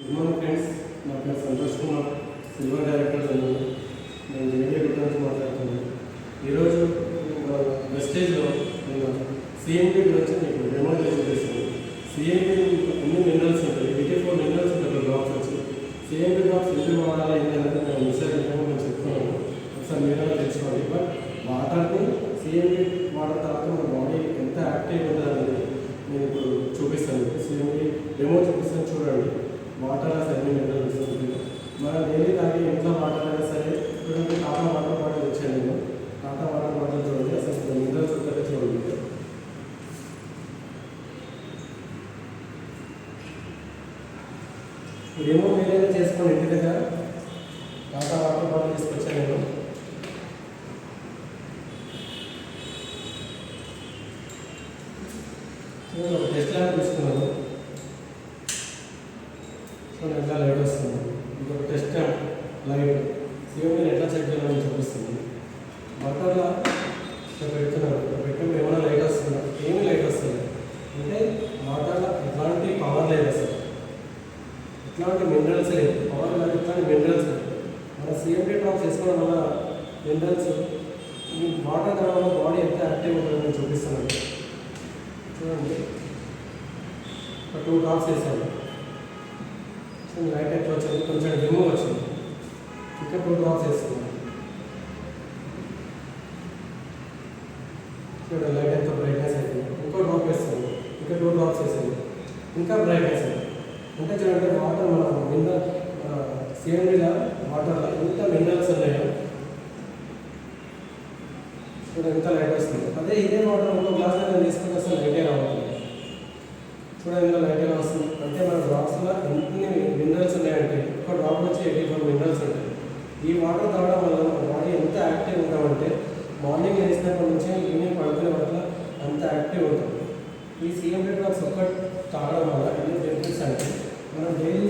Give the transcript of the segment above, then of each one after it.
Good morning friends, నా పేరు Santosh Kumar, silver director general. నేను జేడీ గుట్ట నుంచి మాట్లాడుతున్నాను. ఈరోజు మన వెస్టేజ్లో నేను సిఎంపీ గురించి మీకు డెమో చూపిస్తాను. సిఎంపీ అన్ని మినరల్స్ ఉంటాయి, 84 మినరల్స్ ఉంటాయి డ్రాప్స్ వచ్చి. సిఎంపీ డ్రాప్స్ ఎందుకు వాడాలి ఏంటంటే నేను మిస్సైడ్ నేను చెప్తున్నాను, ఒకసారి మీరు తెలుసుకోవాలి. బట్ వాటర్ని సిఎంపీ వాటర్ తర్వాత మన బాడీ ఎంత యాక్టివ్ ఉంటుంది అనేది నేను ఇప్పుడు చూపిస్తాను. సిఎంపీ డెమో చూపిస్తాను, చూడండి. వాటర్ అన్ని మినరల్స్ ఉంటుంది. మనం డైలీ తాగే ఇంట్లో వాటర్ అయినా సరే చూడండి, టాటా వాటర్ బాటిల్ వచ్చాను నేను. టాటా వాటర్ బాటిల్ చూడండి, అసలు మినరల్స్ ఉంటుందో చూడండి. డెమో మీరైనా చేసుకోండి ఇంటి దగ్గర. టాటా వాటర్ బాటిల్ తీసుకొచ్చాను నేను. ఒక టెస్ట్ ల్యాబ్ తీసుకున్నాను. సో ఎట్లా లైట్ వస్తుంది, ఇంకొక టెస్ట్ లైట్ సిఎంపీని ఎట్లా చెక్ చేయాలని చూపిస్తుంది. బట్టర్లో ఇక్కడ పెడుతున్నాను, ఇక్కడ పెట్టినప్పుడు ఏమైనా లైట్ వస్తుందా? ఏమి లైట్ వస్తుంది అంటే వాటర్లో ఎట్లాంటి పవర్ లేదు, అసలు ఎట్లాంటి మినరల్స్ లేదు. పవర్ లేదు, ఎట్లాంటి మినరల్స్ లేదు. మన సిఎంపీ డ్రాప్స్ చేసుకోవడం వల్ల మినరల్స్ ఈ వాటర్ తాగడం వల్ల బాడీ ఎంత యాక్టివ్ ఉంటుందో నేను చూపిస్తాను. చూడండి, ఒక 2 డ్రాప్స్ వేసాను. లైట్ ఎట్లా వచ్చింది, కొంచెం డిమ్ వచ్చింది. ఇంకా 2 డ్రాప్స్ వేస్తున్నాను. చూడండి లైట్ ఎంతో బ్రైట్నెస్ అయింది. ఇంకో డ్రాప్ వేస్తాను, ఇంకా 2 డ్రాప్స్ వేసాను, ఇంకా బ్రైట్నెస్ అయింది. అంటే చూడండి వాటర్ మన మినరల్ సిఎంపీలో వాటర్లో ఎంత మినరల్స్ ఉన్నాయో చూడండి, ఎంత లైట్ వస్తుంది. అదే ఇదే వాటర్ ఇంకో గ్లాస్ నేను తీసుకుంటే అసలు లైటే రావాలి. చూడండి ఎంత లైట్ ఎలా వస్తుంది. అంటే మన డ్రాప్స్లో ఎన్ని మినరల్స్ ఉన్నాయంటే ఒక డ్రాప్ వచ్చి 84 మినరల్స్ ఉంటాయి. ఈ వాటర్ తాగడం వల్ల మన బాడీ ఎంత యాక్టివ్ ఉంటామంటే మార్నింగ్ వేసినప్పటి నుంచి ఈవినింగ్ పడుకునే వల్ల అంత యాక్టివ్ ఉంటుంది. ఈ సిఎంపీ డ్రాప్స్ ఒక్కటి తాగడం వల్ల ఎన్ని బెనిఫిట్స్ అంటే మనం డైలీ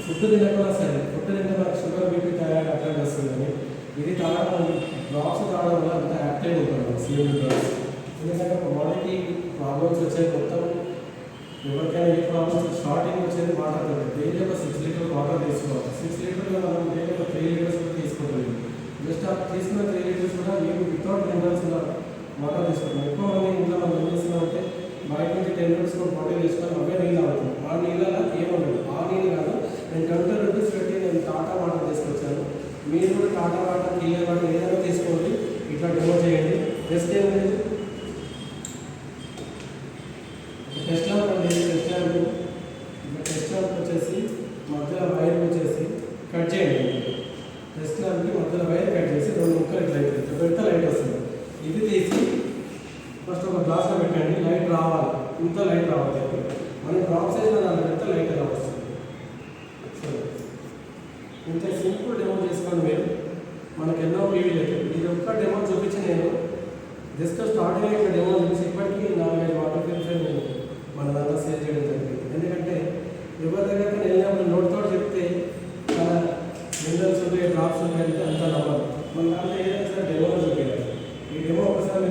ఫుడ్ తినకుండా సరే, ఫుడ్ తింటే మనకు షుగర్, బీపీ, థైరాయిడ్ అట్లాంటి వస్తుంది. కానీ ఇది తాగడం, డ్రాప్స్ తాగడం వల్ల అంత యాక్టివ్ ఉంటుంది సిఎంపీ డ్రాప్స్. ఎందుకంటే ఒక బాడీకి ప్రాబ్లమ్స్ వచ్చేది మొత్తం ఎవరికైనా ఏ ప్రాబ్లమ్స్ స్టార్టింగ్ వచ్చేది వాటర్. డైలీ ఒక 6 లీటర్ వాటర్ తీసుకోవాలి. 6 లీటర్లో మనం డైలీ ఒక 3 లీటర్స్ కూడా తీసుకుంటుంది. జస్ట్ ఆ తీసుకున్న 3 లీటర్స్ కూడా మేము వితౌట్ మినరల్స్ వాటర్ తీసుకుంటాం. ఎక్కువ మంది ఇంట్లో మనం ఏం చేస్తున్నామంటే బయట నుంచి 10 లీటర్స్ కూడా బాటిల్ తీసుకొని అవే నీళ్ళు అవుతుంది. ఆ నీళ్ళలో ఏముండదు. ఆ నీళ్ళు కాదు, నేను 20 రూపీస్ పెట్టి నేను టాటా వాటర్ తీసుకొచ్చాను. మీరు కూడా టాటా వాటర్, కిల్లర్ వాటర్ ఏదైనా తీసుకోండి, ఇట్లా డెమో చేయండి. జస్ట్ ఏం లేదు, టెస్ట్ ల్యాబ్ అండి. టెస్ట్ ల్యాబ్ టెస్ట్ ల్యాబ్ వచ్చేసి మధ్యలో వైర్ వచ్చేసి కట్ చేయండి. టెస్ట్ ల్యాబ్కి మధ్యలో వైర్ కట్ చేసి 2 ముక్కలు ఇట్లా అవుతుంది, పెడితే లైట్ వస్తుంది. ఇది తీసి ఫస్ట్ ఒక గ్లాస్లో పెట్టండి, లైట్ రావాలి. ఇంత లైట్ రావాలి. మనం డ్రాప్స్ వేసిన దాన్ని పెడితే లైట్ ఎలా వస్తుంది. సరే, ఇంత సింపుల్ డెమో చేసుకోండి మీరు. మనకు ఎన్నో పీవీ లేదు. ఇది ఒక్క డెమో చూపించి నేను జస్ట్ స్టార్టింగ్ ఇక్కడ డెమో చూపించి ఇప్పటికీ 4-5 వాటర్ ప్యూరిఫైర్ నేను మన దాంట్లో సేల్ చేయడం జరిగింది. ఎందుకంటే ఎవరి దగ్గరికి వెళ్ళినప్పుడు నోట్తో చెప్తే చాలా మినరల్స్ ఉంటాయి, డ్రాప్స్ ఉంటాయి అంటే అంత నమ్మరు. మన దాంట్లో ఏదైనా సరే డెమో చూపించాలి. ఈ డెమో ఒకసారి